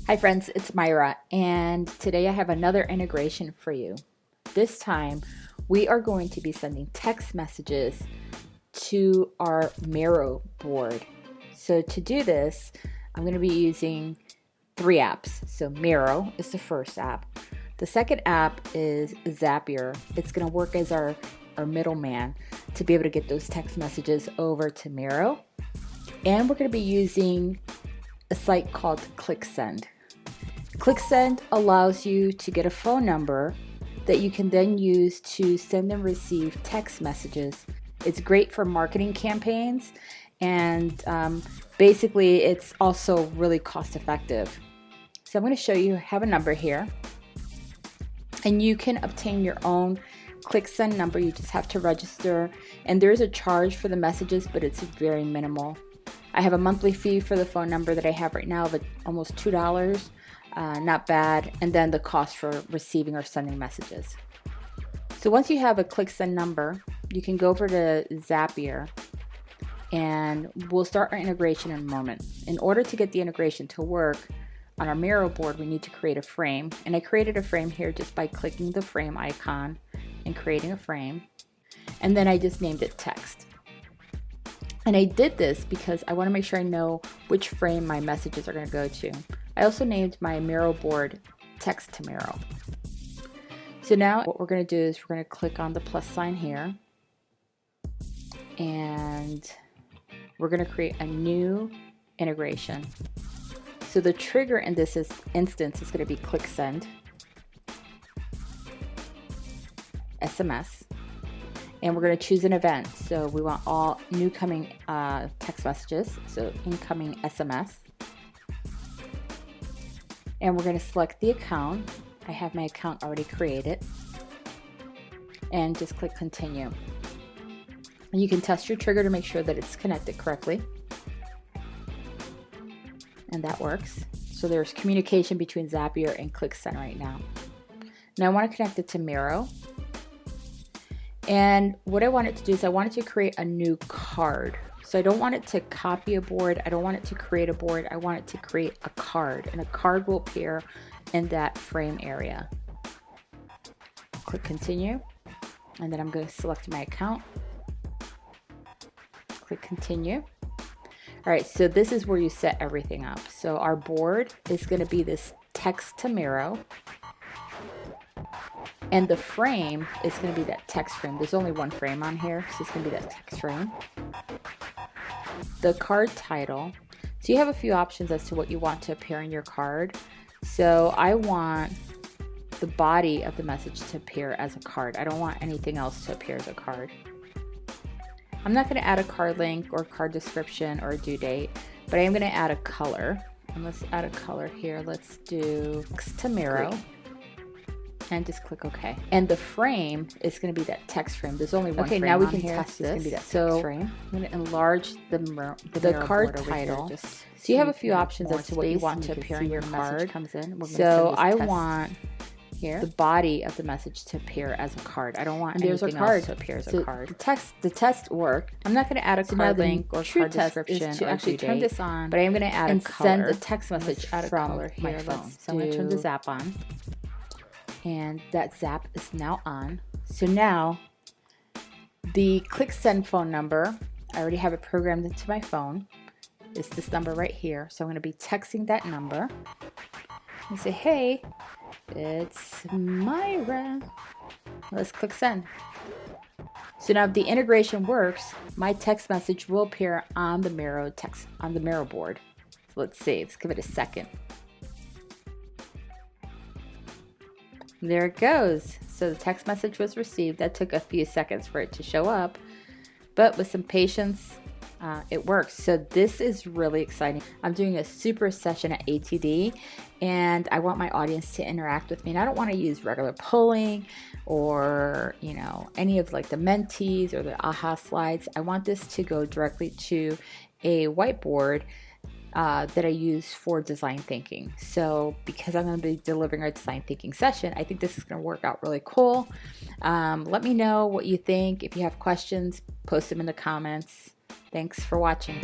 Hi friends, it's Myra, and today I have another integration for you. This time we are going to be sending text messages to our Miro board. So to do this, I'm going to be using 3 apps. So Miro is the first app. The second app is Zapier. It's going to work as our middleman to be able to get those text messages over to Miro. And we're going to be using a site called Clicksend. Clicksend allows you to get a phone number that you can then use to send and receive text messages. It's great for marketing campaigns, and basically it's also really cost effective. So I'm going to show you, I have a number here, and you can obtain your own Clicksend number. You just have to register, and there's a charge for the messages, but it's very minimal. I have a monthly fee for the phone number that I have right now of almost $2. Not bad. And then the cost for receiving or sending messages. So once you have a Clicksend number, you can go over to Zapier and we'll start our integration in a moment. In order to get the integration to work on our Miro board, we need to create a frame. And I created a frame here just by clicking the frame icon and creating a frame. And then I just named it text. And I did this because I want to make sure I know which frame my messages are going to go to. I also named my Miro board text to Miro. So now what we're going to do is we're going to click on the plus sign here, and we're going to create a new integration. So the trigger in this instance is going to be Clicksend SMS. And we're going to choose an event. So we want all new coming text messages, so incoming SMS. And we're going to select the account. I have my account already created. And just click continue. And you can test your trigger to make sure that it's connected correctly. And that works. So there's communication between Zapier and Clicksend right now. Now I want to connect it to Miro. And what I want it to do is I want it to create a new card. So I don't want it to copy a board. I don't want it to create a board. I want it to create a card. And a card will appear in that frame area. Click continue. And then I'm going to select my account. Click continue. All right, so this is where you set everything up. So our board is going to be this text to Miro. And the frame is going to be that text frame. There's only one frame on here, so it's going to be that text frame. The card title. So you have a few options as to what you want to appear in your card. So I want the body of the message to appear as a card. I don't want anything else to appear as a card. I'm not going to add a card link or card description or a due date, but I am going to add a color. And let's add a color here. Let's do text to Miro. And just click OK. And the frame is going to be that text frame. There's only one frame. Okay, now we can test this. It's going to be that text frame. I'm going to enlarge the card title. So you have a few options as to what you want to appear in your card. So I want here the body of the message to appear as a card. I don't want anything else to appear as a card. The test work. I'm not going to add a card link or card description to actually turn this on, but I am going to add a color and send a text message from my phone. So I'm going to turn the zap on. And that zap is now on. So now the Clicksend phone number, I already have it programmed into my phone. It's this number right here. So I'm going to be texting that number and say, hey, it's Myra. Let's click send. So now if the integration works, my text message will appear on the Miro board. So let's see, let's give it a second. There it goes. So the text message was received. That took a few seconds for it to show up, but with some patience, it works. So this is really exciting. I'm doing a super session at ATD, and I want my audience to interact with me. And I don't want to use regular polling or any of like the mentees or the aha slides. I want this to go directly to a whiteboard that I use for design thinking. So because I'm going to be delivering a design thinking session, I think this is going to work out really cool. Let me know what you think. If you have questions, post them in the comments. Thanks for watching.